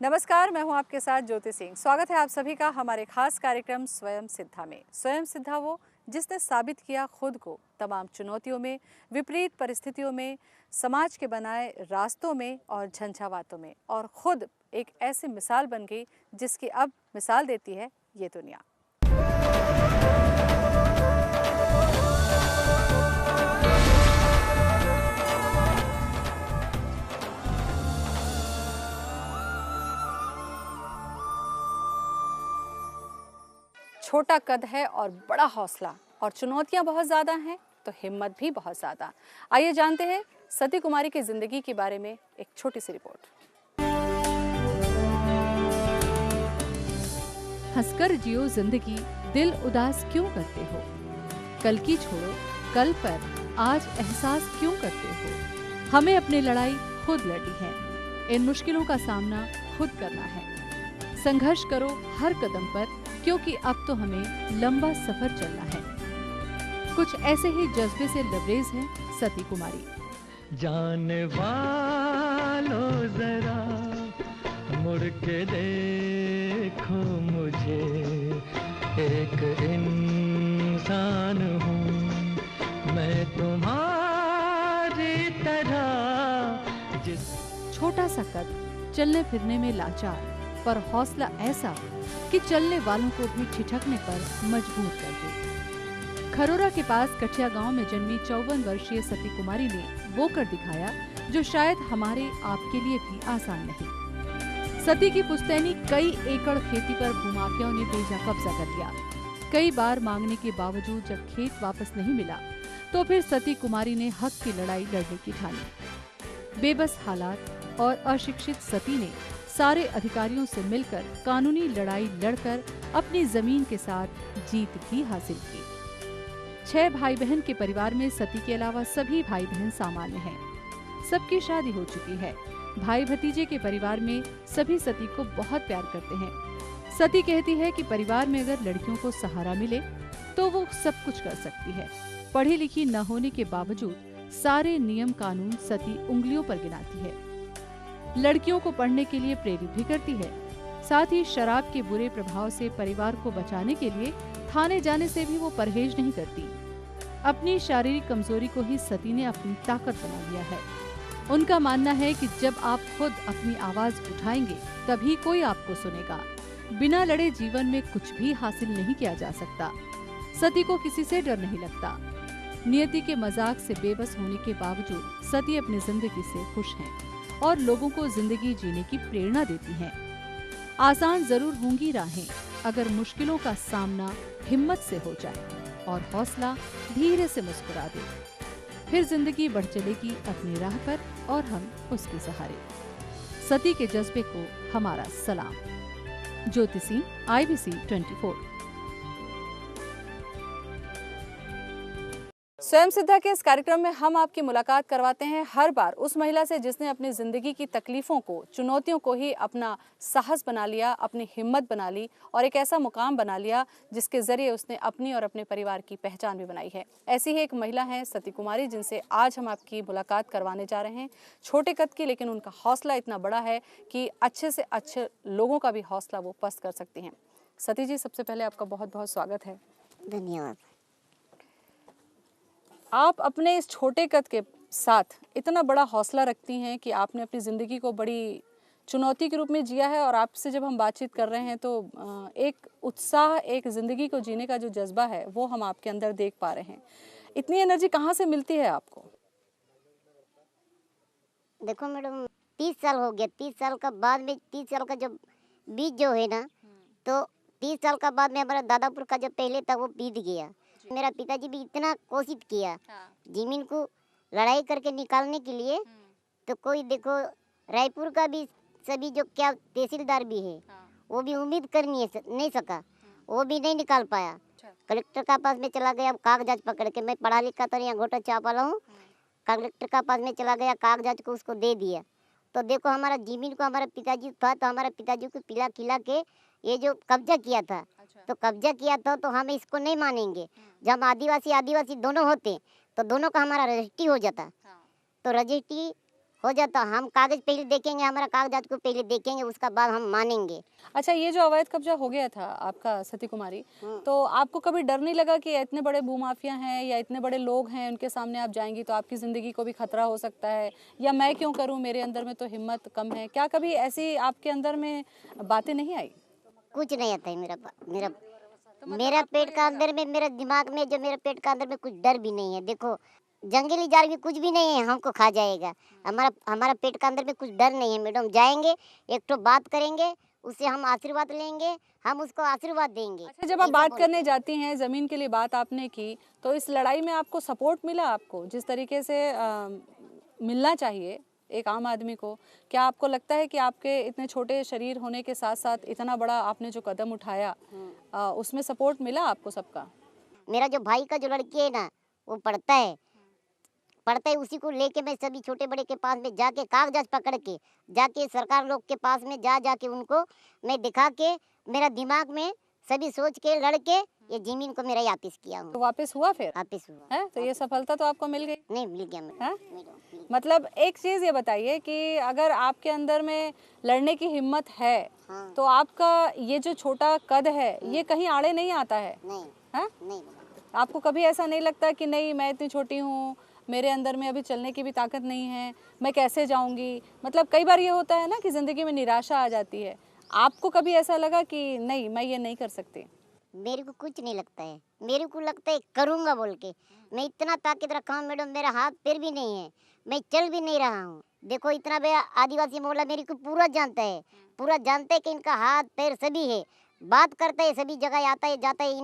नमस्कार, मैं हूं आपके साथ ज्योति सिंह। स्वागत है आप सभी का हमारे खास कार्यक्रम स्वयं सिद्धा में। स्वयं सिद्धा वो जिसने साबित किया खुद को तमाम चुनौतियों में, विपरीत परिस्थितियों में, समाज के बनाए रास्तों में और झंझावातों में, और खुद एक ऐसी मिसाल बन गई जिसकी अब मिसाल देती है ये दुनिया। छोटा कद है और बड़ा हौसला, और चुनौतियां बहुत ज़्यादा हैं तो हिम्मत भी बहुत ज़्यादा। आइए जानते हैं सती कुमारी की ज़िंदगी के बारे में एक छोटी सी रिपोर्ट। हंसकर जियो जिंदगी, दिल उदास क्यों करते हो? कल की छोड़ो, कल पर आज एहसास क्यों करते हो? हमें अपनी लड़ाई खुद लड़नी है, इन मुश्किलों का सामना खुद करना है। संघर्ष करो हर कदम पर, क्योंकि अब तो हमें लंबा सफर चलना है। कुछ ऐसे ही जज्बे से लबरेज है सती कुमारी। जाने वालों जरा मुड़ के देखो मुझे, एक इंसान हूँ मैं तुम्हारी तरह। छोटा सा कद, चलने फिरने में लाचार, पर हौसला ऐसा कि चलने वालों को भी ठिठकने पर मजबूर कर दे। खरोरा के पास कठिया गांव में जन्मी 54 वर्षीय सती कुमारी ने वो कर दिखाया जो शायद हमारे आपके लिए भी आसान नहीं। सती की पुश्तैनी कई एकड़ खेती पर भूमाफियाओं ने बेजा कब्जा कर लिया। कई बार मांगने के बावजूद जब खेत वापस नहीं मिला तो फिर सती कुमारी ने हक की लड़ाई लड़ने की ठानी। बेबस हालात और अशिक्षित सती ने सारे अधिकारियों से मिलकर कानूनी लड़ाई लड़कर अपनी जमीन के साथ जीत भी हासिल की। 6 भाई बहन के परिवार में सती के अलावा सभी भाई बहन सामान्य हैं। सबकी शादी हो चुकी है। भाई भतीजे के परिवार में सभी सती को बहुत प्यार करते हैं। सती कहती है कि परिवार में अगर लड़कियों को सहारा मिले तो वो सब कुछ कर सकती है। पढ़ी लिखी न होने के बावजूद सारे नियम कानून सती उंगलियों पर गिनाती है। लड़कियों को पढ़ने के लिए प्रेरित भी करती है। साथ ही शराब के बुरे प्रभाव से परिवार को बचाने के लिए थाने जाने से भी वो परहेज नहीं करती। अपनी शारीरिक कमजोरी को ही सती ने अपनी ताकत बना लिया है। उनका मानना है कि जब आप खुद अपनी आवाज उठाएंगे तभी कोई आपको सुनेगा। बिना लड़े जीवन में कुछ भी हासिल नहीं किया जा सकता। सती को किसी से डर नहीं लगता। नियति के मजाक से बेबस होने के बावजूद सती अपनी जिंदगी से खुश हैं और लोगों को जिंदगी जीने की प्रेरणा देती हैं। आसान जरूर होंगी राहें अगर मुश्किलों का सामना हिम्मत से हो जाए और हौसला धीरे से मुस्कुरा दे, फिर जिंदगी बढ़ चलेगी अपनी राह पर और हम उसके सहारे। सती के जज्बे को हमारा सलाम। ज्योति सिंह, IBC 24। स्वयं सिद्धा के इस कार्यक्रम में हम आपकी मुलाकात करवाते हैं हर बार उस महिला से जिसने अपनी जिंदगी की तकलीफों को, चुनौतियों को ही अपना साहस बना लिया, अपनी हिम्मत बना ली और एक ऐसा मुकाम बना लिया जिसके जरिए उसने अपनी और अपने परिवार की पहचान भी बनाई है। ऐसी ही एक महिला है सती कुमारी, जिनसे आज हम आपकी मुलाकात करवाने जा रहे हैं। छोटे कद की, लेकिन उनका हौसला इतना बड़ा है कि अच्छे से अच्छे लोगों का भी हौसला वो पस्त कर सकती हैं। सती जी, सबसे पहले आपका बहुत बहुत स्वागत है। धन्यवाद। आप अपने इस छोटे कद के साथ इतना बड़ा हौसला रखती हैं कि आपने अपनी ज़िंदगी को बड़ी चुनौती के रूप में जिया है, और आपसे जब हम बातचीत कर रहे हैं तो एक उत्साह, एक ज़िंदगी को जीने का जो जज्बा है वो हम आपके अंदर देख पा रहे हैं। इतनी एनर्जी कहाँ से मिलती है आपको? देखो मैडम, 30 साल हो गया। 30 साल का बाद में 30 साल का जब बीत जो है ना, तो 30 साल का बाद में हमारा दादापुर का जो पहले था वो बीत गया। मेरा पिताजी भी इतना कोशिश किया जमीन को लड़ाई करके निकालने के लिए, तो कोई देखो रायपुर का भी सभी जो क्या तहसीलदार भी है वो भी उम्मीद कर नहीं सका, वो भी नहीं निकाल पाया। कलेक्टर का पास में चला गया कागजात पकड़ के। मैं पढ़ा लिखा था, यहाँ घोटा चाप वाला हूँ। कलेक्टर का पास में चला गया, कागजात को उसको दे दिया। तो देखो हमारा जमीन को हमारा पिताजी था, तो हमारा पिताजी को पिला खिला के ये जो कब्जा किया था, तो कब्जा किया था तो हम इसको नहीं मानेंगे। जब हम आदिवासी दोनों होते तो दोनों का हमारा रजिस्ट्री हो जाता। तो रजिस्ट्री हो जाता, हम कागज पहले देखेंगे, हमारा कागजात को पहले देखेंगे, उसका बाद हम मानेंगे। अच्छा, ये जो अवैध कब्जा हो गया था आपका सती कुमारी, तो आपको कभी डर नहीं लगा कि इतने बड़े भूमाफिया हैं या इतने बड़े लोग हैं, उनके सामने आप जाएंगी तो आपकी ज़िंदगी को भी खतरा हो सकता है, या मैं क्यों करूं, मेरे अंदर में तो हिम्मत कम है? क्या कभी ऐसी आपके अंदर में बातें नहीं आई? कुछ नहीं आता है मेरा पेट का अंदर में, मेरा दिमाग में, जो मेरा पेट का अंदर में कुछ डर भी नहीं है। देखो, जंगली जानवर भी कुछ भी नहीं है, हमको खा जाएगा। हमारा हमारा पेट का अंदर में कुछ डर नहीं है मैडम। जाएंगे, एक तो बात करेंगे, उससे हम आशीर्वाद लेंगे, हम उसको आशीर्वाद देंगे। अच्छा, जब आप ऐसा बात बोल करने जाती हैं, ज़मीन के लिए बात आपने की, तो इस लड़ाई में आपको सपोर्ट मिला? आपको जिस तरीके से मिलना चाहिए एक आम आदमी को, क्या आपको लगता है कि आपके इतने छोटे शरीर होने के साथ साथ इतना बड़ा आपने जो कदम उठाया, उसमें सपोर्ट मिला आपको सबका? मेरा जो भाई का जो लड़की है ना, वो पढ़ता है, उसी को लेके मैं सभी छोटे बड़े के पास में जाके कागजात पकड़ के जाके सरकार लोग के पास में जाके उनको मैं दिखा के, मेरा दिमाग में सभी सोच के लड़के ये जमीन को मेरा वापिस किया हूँ। तो वापस हुआ फिर? वापिस हुआ है तो ये सफलता तो आपको मिल गई? नहीं, मिल गया मैडम। हाँ? मिल गया। मतलब एक चीज़ ये बताइए कि अगर आपके अंदर में लड़ने की हिम्मत है, हाँ। तो आपका ये जो छोटा कद है ये कहीं आड़े नहीं आता है? नहीं, हाँ? नहीं मैडम। आपको कभी ऐसा नहीं लगता कि नहीं, मैं इतनी छोटी हूँ, मेरे अंदर में अभी चलने की भी ताकत नहीं है, मैं कैसे जाऊँगी? मतलब कई बार ये होता है ना कि ज़िंदगी में निराशा आ जाती है। आपको कभी ऐसा लगा कि नहीं, मैं ये नहीं कर सकती? मेरे को कुछ नहीं लगता है, मेरे को लगता है करूँगा बोल के। मैं इतना ताकत रखा हूँ मैडम, मेरा हाथ पैर भी नहीं है, मैं चल भी नहीं रहा हूँ। देखो, इतना बड़ा आदिवासी मोहल्ला मेरे को पूरा जानता है, पूरा जानता है कि इनका हाथ पैर सभी है, बात करता है, सभी जगह आता है जाता है।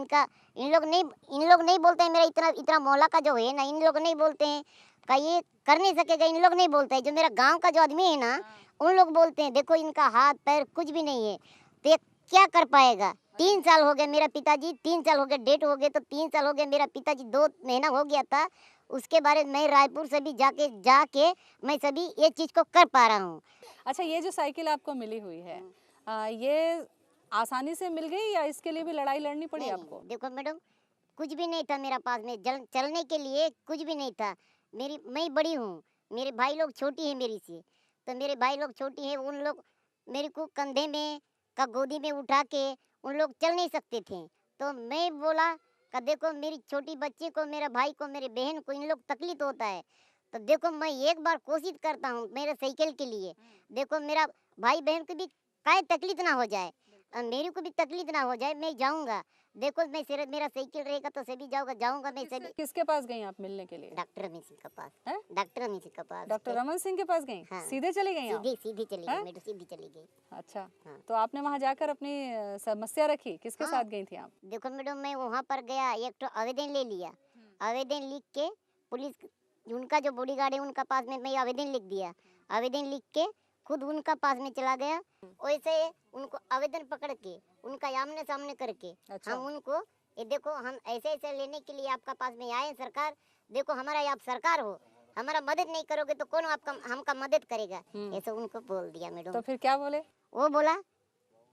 इन लोग नहीं बोलते हैं, मेरा इतना मोहल्ला का जो है ना, इन लोग नहीं बोलते हैं का ये कर नहीं सकेगा, इन लोग नहीं बोलते हैं। जो मेरा गाँव का जो आदमी है ना, उन लोग बोलते हैं देखो इनका हाथ पैर कुछ भी नहीं है, तो ये क्या कर पाएगा। 3 साल हो गए मेरा पिताजी, 3 साल हो गए, डेट हो गए, तो 3 साल हो गए मेरा पिताजी, 2 महीना हो गया था। उसके बारे में मैं रायपुर से भी जाके मैं सभी ये चीज़ को कर पा रहा हूँ। अच्छा, ये जो साइकिल आपको मिली हुई है, ये आसानी से मिल गई या इसके लिए भी लड़ाई लड़नी पड़ी नहीं, आपको? देखो मैडम, कुछ भी नहीं था मेरा पास में, चलने के लिए कुछ भी नहीं था। मैं बड़ी हूँ, मेरे भाई लोग छोटी है मेरी से, तो मेरे भाई लोग छोटी है, उन लोग मेरे को कंधे में का गोदी में उठा के उन लोग चल नहीं सकते थे। तो मैं बोला कि देखो मेरी छोटी बच्ची को, मेरे भाई को, मेरी बहन को इन लोग तकलीफ होता है, तो देखो मैं एक बार कोशिश करता हूँ मेरे साइकिल के लिए। देखो मेरा भाई बहन को भी काहे तकलीफ ना हो जाए और मेरे को भी तकलीफ ना हो जाए, मैं जाऊँगा। देखो मेरा साइकिल रहेगा तो सभी जाऊँगा मैं सभी। किसके पास गई आप मिलने के लिए? डॉक्टर रमन सिंह के पास। हैं? डॉक्टर रमन सिंह के पास। डॉक्टर रमन सिंह के पास गई? हाँ। सीधे चली गई आप? सीधी चली गई, हैं? मैडम सीधी चली गई। अच्छा, हाँ। तो आपने वहाँ जाकर अपनी समस्या रखी, किसके हाँ। साथ गई थी आप? देखो मैडम, मैं वहाँ पर गया, एक तो आवेदन ले लिया, आवेदन लिख के पुलिस, उनका जो बॉडीगार्ड है उनका पास में मैं आवेदन लिख दिया, आवेदन लिख के खुद उनका पास में चला गया। वैसे उनको आवेदन पकड़ के उनका आमने सामने करके अच्छा। हम उनको, ये देखो हम ऐसे लेने के लिए आपका पास में आए, सरकार देखो हमारा आप सरकार हो, हमारा मदद नहीं करोगे तो कौन हमका मदद करेगा, ऐसे उनको बोल दिया मैडम। तो फिर क्या बोले? वो बोला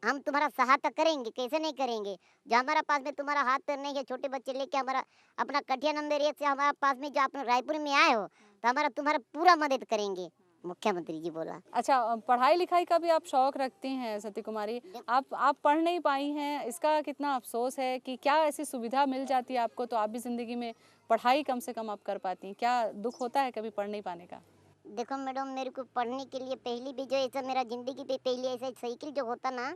हम तुम्हारा सहायता करेंगे, कैसे नहीं करेंगे, जो हमारा पास में तुम्हारा हाथ पैर नहीं है, छोटे बच्चे लेके हमारा अपना कटिया नंबर 1 से हमारा पास में जो आप रायपुर में आए हो, तो तुम्हारा पूरा मदद करेंगे, मुख्यमंत्री जी बोला। अच्छा, पढ़ाई लिखाई का भी आप शौक रखती हैं सती कुमारी, आप पढ़ नहीं पाई हैं, इसका कितना अफसोस है कि क्या ऐसी सुविधा मिल जाती है आपको तो आप भी ज़िंदगी में पढ़ाई कम से कम आप कर पाती हैं? क्या दुख होता है कभी पढ़ नहीं पाने का? देखो मैडम, मेरे को पढ़ने के लिए पहली भी जो ऐसा मेरा जिंदगी पे पहले ऐसा साइकिल जो होता ना,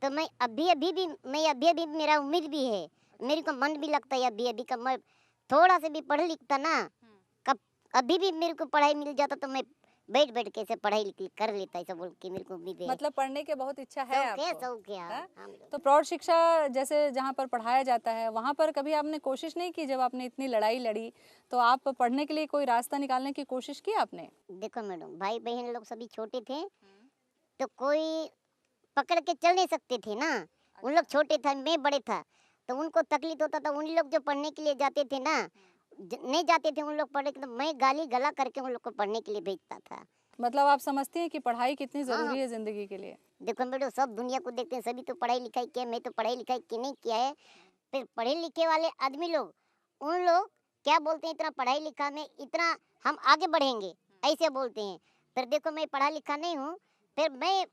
तो मैं अभी भी मेरा उम्मीद भी है, मेरे को मन भी लगता है अभी का, मैं थोड़ा से भी पढ़ लिखता ना, कब अभी भी मेरे को पढ़ाई मिल जाता तो मैं बैठ के ऐसे पढ़ाई कर लेता, ऐसा बोल के मेरे को उम्मीद है। मतलब पढ़ने की बहुत इच्छा है आपको? शौक है। हाँ? हाँ। तो प्रौढ़ शिक्षा जैसे जहाँ पर पढ़ाया जाता है, वहाँ पर कभी आपने कोशिश नहीं की, जब आपने इतनी लड़ाई लड़ी तो आप पढ़ने के लिए कोई रास्ता निकालने की कोशिश की आपने? देखो मैडम, भाई बहन लोग सभी छोटे थे, तो कोई पकड़ के चल नहीं सकते थे ना, उन लोग छोटे था, मैं बड़े था, तो उनको तकलीफ होता था। उन लोग जो पढ़ने के लिए जाते थे ना, नहीं जाते थे उन लोग पढ़ने के, तो मैं गाली गला करके उन लोग को पढ़ने के लिए भेजता था। मतलब आप समझती हैं कि पढ़ाई कितनी जरूरी है जिंदगी के लिए? देखो मैडम, सब दुनिया को देखते हैं, सभी तो पढ़ाई लिखाई किया, मैं तो पढ़ाई लिखाई की नहीं किया है। फिर पढ़े लिखे वाले आदमी लोग, उन लोग क्या बोलते हैं, इतना पढ़ाई लिखा में इतना हम आगे बढ़ेंगे, ऐसे बोलते हैं। फिर देखो मैं पढ़ा लिखा नहीं हूँ, फिर मैं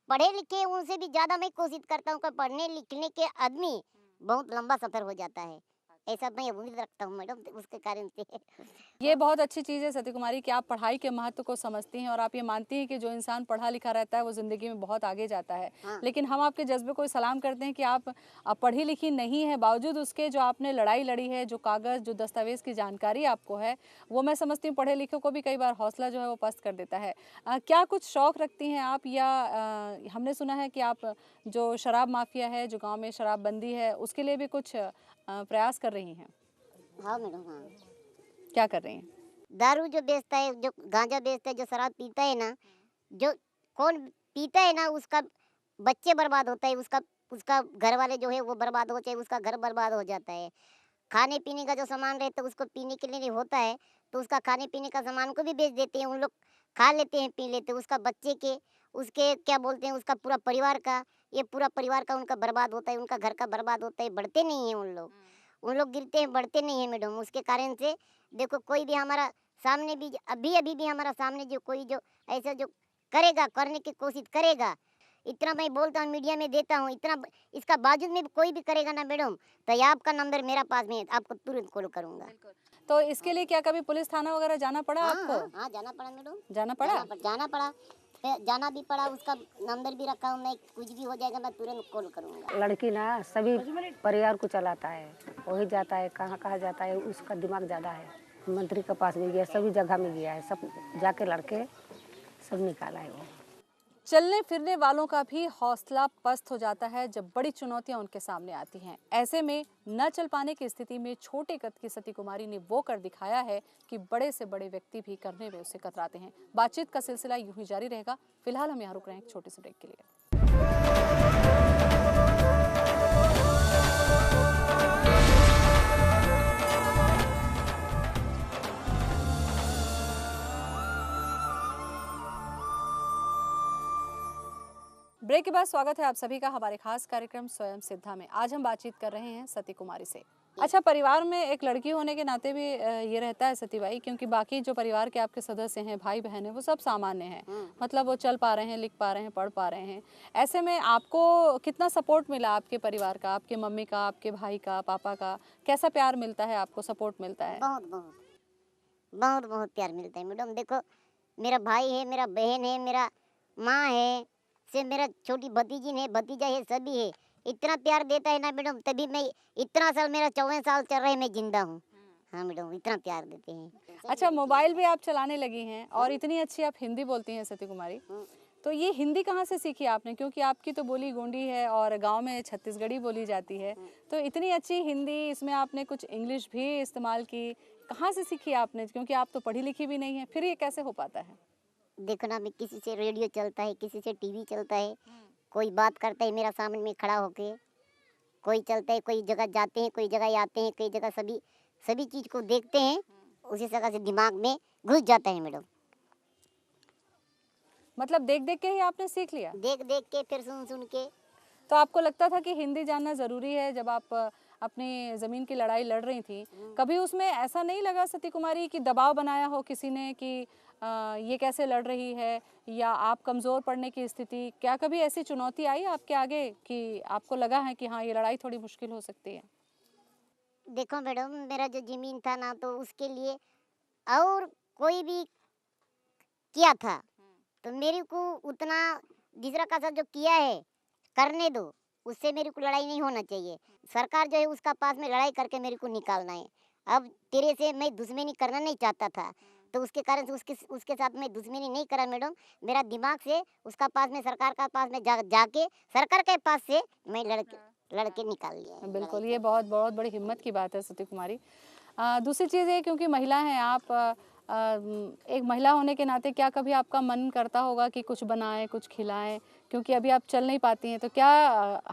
पढ़े लिखे उनसे भी ज़्यादा मैं कोशिश करता हूँ कि पढ़ने लिखने के आदमी बहुत लंबा सफ़र हो जाता है, ऐसा मैं उम्मीद रखता हूँ मैडम, तो उसके कारण से। ये बहुत अच्छी चीज़ है सती कुमारी कि आप पढ़ाई के महत्व को समझती हैं और आप ये मानती हैं कि जो इंसान पढ़ा लिखा रहता है वो ज़िंदगी में बहुत आगे जाता है। हाँ। लेकिन हम आपके जज्बे को सलाम करते हैं कि आप पढ़ी लिखी नहीं है, बावजूद उसके जो आपने लड़ाई लड़ी है, जो कागज़ जो दस्तावेज़ की जानकारी आपको है, वो मैं समझती हूँ पढ़े लिखे को भी कई बार हौसला जो है वो पस्त कर देता है। क्या कुछ शौक़ रखती हैं आप, या हमने सुना है कि आप जो शराब माफिया है, जो गाँव में शराबबंदी है, उसके लिए भी कुछ प्रयास कर रही हैं? हाँ मैडम, हाँ। क्या कर रही हैं? दारू जो बेचता है, जो गांजा बेचता है, जो शराब पीता है ना, जो कौन पीता है ना, उसका बच्चे बर्बाद होता है, उसका उसका घर वाले जो है वो बर्बाद हो, चाहे उसका घर बर्बाद हो जाता है। खाने पीने का जो सामान रहता है उसको पीने के लिए नहीं होता है, तो उसका खाने पीने का सामान को भी बेच देते हैं, उन लोग खा लेते हैं, पी लेते हैं, उसका बच्चे के उसके क्या बोलते हैं, उसका पूरा परिवार का, ये पूरा परिवार का उनका बर्बाद होता है, उनका घर का बर्बाद होता है, बढ़ते नहीं हैं उन लोग गिरते हैं, बढ़ते नहीं हैं मैडम। उसके कारण से देखो कोई भी हमारा सामने भी अभी भी हमारा सामने जो कोई जो ऐसा जो करेगा, करने की कोशिश करेगा, इतना मैं बोलता हूँ, मीडिया में देता हूँ, इतना इसका बावजूद में भी कोई भी करेगा ना मैडम, तो ये आपका नंबर मेरा पास में है, आपको तुरंत कॉल करूँगा। तो इसके लिए क्या कभी पुलिस थाना वगैरह जाना पड़ा हाँ, आपको? हाँ, हाँ, जाना पड़ा मैडम, जाना पड़ा? जाना पड़ा, जाना भी पड़ा, उसका नंबर भी रखा हूँ मैं, कुछ भी हो जाएगा मैं तुरंत कॉल करूँगा। लड़की ना सभी परिवार को चलाता है, वही जाता है, कहाँ कहाँ जाता है, उसका दिमाग ज़्यादा है। मंत्री के पास भी गया, सभी जगह में गया है, सब जाके लड़के सब निकाला है वो। चलने फिरने वालों का भी हौसला पस्त हो जाता है जब बड़ी चुनौतियां उनके सामने आती हैं। ऐसे में न चल पाने की स्थिति में छोटे कद की सती कुमारी ने वो कर दिखाया है कि बड़े से बड़े व्यक्ति भी करने में उससे कतराते हैं। बातचीत का सिलसिला यूं ही जारी रहेगा। फिलहाल हम यहाँ रुक रहे हैं एक छोटे से ब्रेक के लिए। ब्रेक के बाद स्वागत है आप सभी का हमारे खास कार्यक्रम स्वयं सिद्धा में। आज हम बातचीत कर रहे हैं सती कुमारी से। अच्छा, परिवार में एक लड़की होने के नाते भी ये रहता है सती भाई, क्योंकि बाकी जो परिवार के आपके सदस्य हैं, भाई बहन हैं, वो सब सामान्य हैं, मतलब वो चल पा रहे हैं, लिख पा रहे हैं, पढ़ पा रहे हैं। ऐसे में आपको कितना सपोर्ट मिला आपके परिवार का, आपके मम्मी का, आपके भाई का, पापा का? कैसा प्यार मिलता है आपको, सपोर्ट मिलता है? बहुत बहुत बहुत बहुत प्यार मिलता है मैडम। देखो मेरा भाई है, मेरा बहन है, मेरा माँ है, से मेरा छोटी भतीजी है, भतीजा है, सभी है, इतना प्यार देता है ना मैडम, तभी मैं इतना साल, मेरा 54 साल चल रहे हैं, मैं जिंदा हूँ। हाँ मैडम, इतना प्यार देते हैं। अच्छा, मोबाइल भी आप चलाने लगी हैं और इतनी अच्छी आप हिंदी बोलती हैं सती कुमारी, तो ये हिंदी कहाँ से सीखी आपने? क्योंकि आपकी तो बोली गोंडी है और गांव में छत्तीसगढ़ी बोली जाती है, तो इतनी अच्छी हिंदी, इसमें आपने कुछ इंग्लिश भी इस्तेमाल की, कहाँ से सीखी आपने? क्योंकि आप तो पढ़ी लिखी भी नहीं है, फिर ये कैसे हो पाता है? देखो ना, मैं किसी से रेडियो चलता है, किसी से टीवी चलता है, कोई बात करता है मेरा सामने में खड़ा होके, कोई चलता है, कोई जगह जाते हैं, कोई जगह आते हैं, कई जगह सभी चीज़ को देखते हैं, उसी जगह से दिमाग में घुस जाता है मैडम। मतलब देख देख के ही आपने सीख लिया? देख देख के, फिर सुन सुन के। तो आपको लगता था कि हिंदी जानना ज़रूरी है जब आप अपनी ज़मीन की लड़ाई लड़ रही थी? कभी उसमें ऐसा नहीं लगा सती कुमारी कि दबाव बनाया हो किसी ने कि ये कैसे लड़ रही है, या आप कमज़ोर पड़ने की स्थिति, क्या कभी ऐसी चुनौती आई आपके आगे कि आपको लगा है कि हाँ ये लड़ाई थोड़ी मुश्किल हो सकती है? देखो मैडम, मेरा जो ज़मीन था ना, तो उसके लिए और कोई भी किया था, तो मेरे को उतना दूसरा का सब जो किया है करने दो, उससे मेरे को लड़ाई नहीं होना चाहिए। सरकार जो है उसका पास में लड़ाई करके मेरे को निकालना है। अब तेरे से मैं दुश्मनी करना नहीं चाहता था, तो उसके कारण से उसके साथ मैं दुश्मनी नहीं करा मैडम। मेरा दिमाग से उसका पास में, सरकार का पास में जाके सरकार के पास से मैं लड़के निकाल लिया। बिल्कुल, ये बहुत बहुत बड़ी हिम्मत की बात है सती कुमारी। दूसरी चीज़ ये, क्योंकि महिला हैं आप, एक महिला होने के नाते क्या कभी आपका मन करता होगा कि कुछ बनाएं, कुछ खिलाएं? क्योंकि अभी आप चल नहीं पाती हैं, तो क्या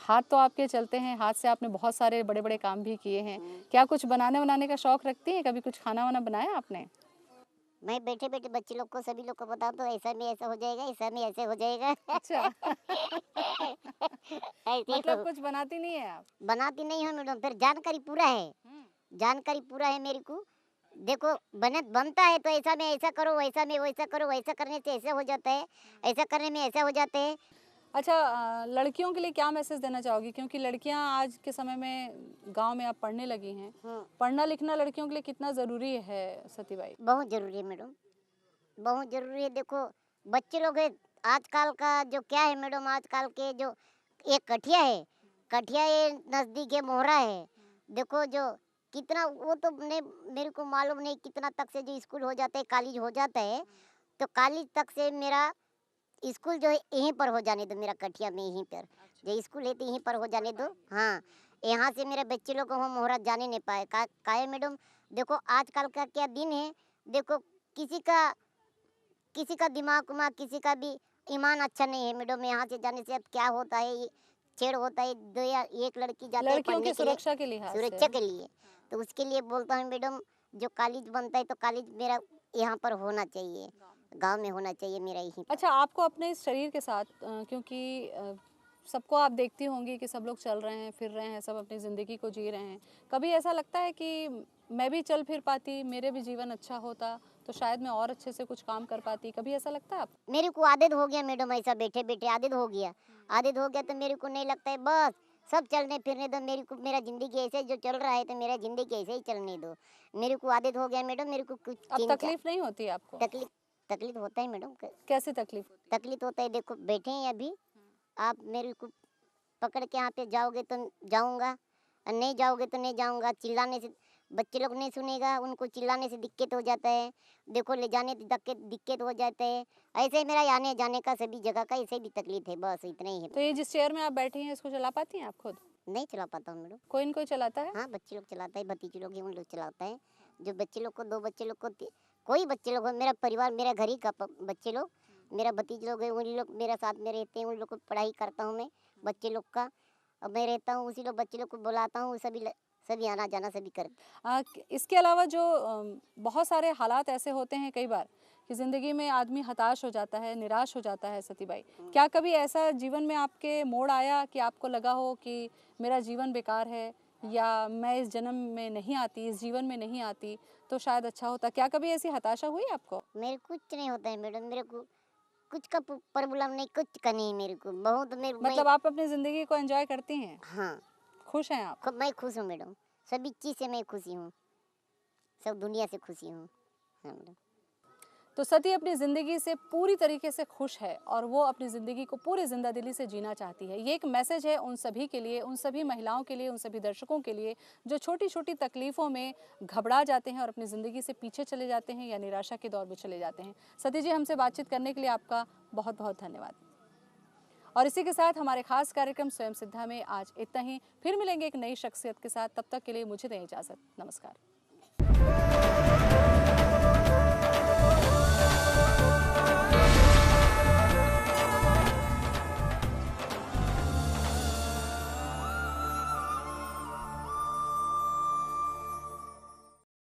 हाथ तो आपके चलते हैं, हाथ से आपने बहुत सारे बड़े बड़े काम भी किए हैं, क्या कुछ बनाने का शौक़ रखती हैं? कभी कुछ खाना वाना बनाया आपने? मैं बैठे बैठे बच्चे लोग को, सभी लोग को बताऊं तो ऐसा में ऐसा हो जाएगा, ऐसा में ऐसे हो जाएगा। अच्छा। ऐसे मतलब कुछ बनाती नहीं है आप? बनाती नहीं हूँ मैडम, फिर जानकारी पूरा है, जानकारी पूरा है मेरे को, देखो बनता है तो ऐसा में ऐसा करो, वैसा में वैसा करो, वैसा करने से ऐसा हो जाता है, ऐसा करने में ऐसा हो जाते हैं। अच्छा, लड़कियों के लिए क्या मैसेज देना चाहोगी, क्योंकि लड़कियां आज के समय में गांव में आप पढ़ने लगी हैं, पढ़ना लिखना लड़कियों के लिए कितना ज़रूरी है सती बाई? बहुत ज़रूरी है मैडम, बहुत ज़रूरी है। देखो बच्चे लोग है आजकल का जो क्या है मैडम, आजकल के जो एक कठिया है, कठिया ये नज़दीक है मोहरा है। देखो जो कितना वो तो नहीं, मेरे को मालूम नहीं कितना तक से जो स्कूल हो जाता है, कॉलेज हो जाता है, तो कॉलेज तक से मेरा स्कूल जो है यहीं पर हो जाने दो, मेरा कठिया में यहीं पर जो स्कूल है तो यहीं पर हो जाने दो। हाँ, यहाँ से मेरे बच्चे लोग को हम मोहरा जाने नहीं पाए का है मैडम। देखो आजकल का क्या दिन है, देखो किसी का दिमाग उमाग, किसी का भी ईमान अच्छा नहीं है मैडम। यहाँ से जाने से अब क्या होता है, ये छेड़ होता है, दो या एक लड़की जाती है लड़कियों पढ़ने की के लिए, सुरक्षा के लिहाज सुरक्षा से। के लिए, तो उसके लिए बोलता हूँ मैडम जो कॉलेज बनता है तो कॉलेज मेरा यहाँ पर होना चाहिए, गांव में होना चाहिए मेरा यहीं पर। अच्छा, आपको अपने इस शरीर के साथ क्योंकि सबको आप देखती होंगी कि सब लोग चल रहे हैं, फिर रहे हैं, सब अपनी ज़िंदगी को जी रहे हैं, कभी ऐसा लगता है कि मैं भी चल फिर पाती, मेरे भी जीवन अच्छा होता तो शायद मैं और अच्छे से कुछ काम कर पाती, कभी ऐसा लगता है आपको? मेरे को आदत हो गया मैडम, ऐसा बैठे बैठे आदत हो गया, आदत हो गया तो मेरे को नहीं लगता है बस सब चलने फिरने दो, मेरे को मेरा जिंदगी ऐसे जो चल रहा है तो मेरा जिंदगी ऐसे ही चलने दो। मेरे को आदत हो गया मैडम, मेरे को कुछ अब तकलीफ नहीं होती आपको? तकलीफ तकलीफ होता है मैडम, कैसी तकलीफ होती तकलीफ होता है। देखो बैठे हैं अभी, आप मेरे को पकड़ के यहाँ पे जाओगे तो जाऊँगा, और नहीं जाओगे तो नहीं जाऊँगा। चिल्लाने से बच्चे लोग नहीं सुनेगा, उनको चिल्लाने से दिक्कत हो जाता है, देखो ले जाने से दिक्कत हो जाता है। ऐसे ही मेरा आने जाने का सभी जगह का ऐसे भी तकलीफ है, बस इतना ही है। तो ये जिस चेयर में आप बैठी हैं इसको चला पाती हैं आप खुद? नहीं चला पाता हूँ मैडम। कोई न कोई चलाता है? हाँ बच्चे लोग चलाता है, भतीजे लोग हैं उन लोग चलाता है। जो बच्चे लोग को, दो बच्चे लोग को, कोई बच्चे लोग हो, मेरा परिवार, मेरा घर ही का बच्चे लोग, मेरा भतीजे लोग हैं, उन लोग मेरे साथ में रहते हैं, उन लोग को पढ़ाई करता हूँ मैं बच्चे लोग का। अब मैं रहता हूँ उसी लोग बच्चे लोग को बुलाता हूँ, सभी आना जाना सभी करते। इसके अलावा जो बहुत सारे हालात ऐसे होते हैं कई बार कि ज़िंदगी में आदमी हताश हो जाता है, निराश हो जाता है सती बाई, क्या कभी ऐसा जीवन में आपके मोड़ आया कि आपको लगा हो कि मेरा जीवन बेकार है या मैं इस जन्म में नहीं आती, इस जीवन में नहीं आती तो शायद अच्छा होता, क्या कभी ऐसी हताशा हुई आपको? मेरे कुछ नहीं होता है मैडम, मेरे को कुछ का प्रॉब्लम नहीं, कुछ का नहीं मेरे को, बहुत मेरे मतलब आप अपनी ज़िंदगी को एंजॉय करती हैं, हाँ खुश हैं आप? मैं खुश हूँ मैडम, सभी चीज़ से मैं खुशी हूँ, सब दुनिया से खुशी हूँ। हाँ मैडम। तो सती अपनी ज़िंदगी से पूरी तरीके से खुश है और वो अपनी ज़िंदगी को पूरी जिंदादिली से जीना चाहती है। ये एक मैसेज है उन सभी के लिए, उन सभी महिलाओं के लिए, उन सभी दर्शकों के लिए जो छोटी छोटी तकलीफ़ों में घबरा जाते हैं और अपनी ज़िंदगी से पीछे चले जाते हैं या निराशा के दौर में चले जाते हैं। सती जी, हमसे बातचीत करने के लिए आपका बहुत बहुत धन्यवाद। और इसी के साथ हमारे खास कार्यक्रम स्वयं सिद्धा में आज इतना ही। फिर मिलेंगे एक नई शख्सियत के साथ, तब तक के लिए मुझे दें इजाज़त। नमस्कार।